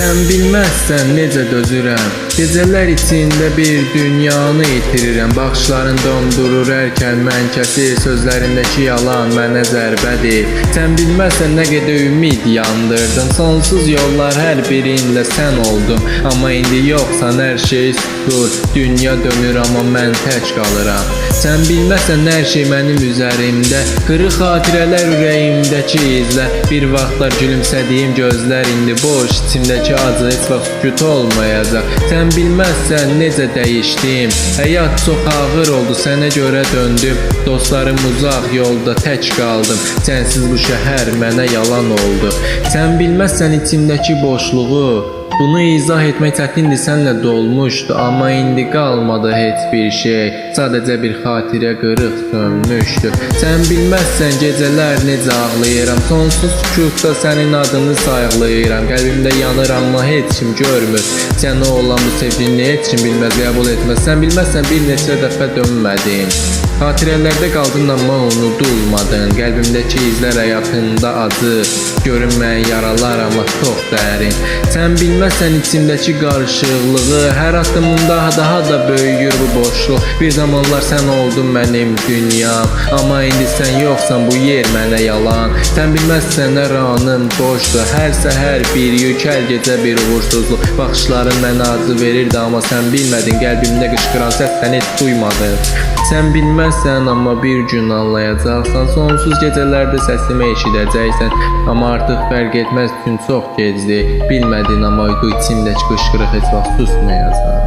Sən bilməzsən necə dözürəm. Gecələr içində bir dünyanı itirirəm. Baxışların dondurur erkən mən kəsir. Sözlərindəki yalan mənə zərbədir. Sən bilməzsən nə qədər ümid yandırdın. Sonsuz yollar hər birində sən oldun. Amma indi yoxsan hər şey sutur. Dünya dönür amma mən tək qalıram. Sən bilməzsən hər şey mənim üzərimdə. Qırıq xatirələr ürəyimdəki izlər. Bir vaxtlar gülümsədiyim gözlər indi boş. İçimdəki acı heç vaxt sükut olmayacaq. Sən bilməzsən necə dəyişdim. Həyat çox ağır oldu, sənə görə döndüm. Dostlarım uzaq yolda tək qaldım. Sənsiz bu şəhər mənə yalan oldu. Sən bilməzsən içimdəki boşluğu. Bunu izah etmək çətindir, sənlə dolmuşdu. Amma indi qalmadı heç bir şey. Sadəcə bir xatirə qırıq sönmüşdü. Sən bilməzsən gecələr necə ağlayıram. Sonsuz sükutda sənin adını sayıqlayıram. Qəlbimdə yanır amma heç kim görmür. Sənə olan bu sevgini heç kim bilməz, qəbul etməz. Sən bilməzsən bir neçə dəfə dönmədin. Xatirələrdə qaldın amma unudulmadın. Qəlbimdəki izlər həyatında acı. Görünməyən yaralar amma çox dərin. Sən bilməzsən içimdəki qarışıqlığı. Hər addımımda daha da böyüyür bu boşluq. Bir zamanlar sən oldun mənim dünyam. Amma indi sən yoxsan, bu yer mənə yalan. Sən bilməzsən hər anım boşdur. Hər səhər bir yük, hər gecə bir uğursuzluq. Baxışların mənə acı verirdi amma sən bilmədin. Qəlbimdə qışqıran səs sən heç duymadın. Sən bilməzsən amma bir gün anlayacaqsan. Sonsuz gecələrdə səsimi eşidəcəksən. Amma artıq fərq etməz, gün çox gecdir. Bilmədin amma bu içimdəki qışqırıq heç vaxt susmayacaq.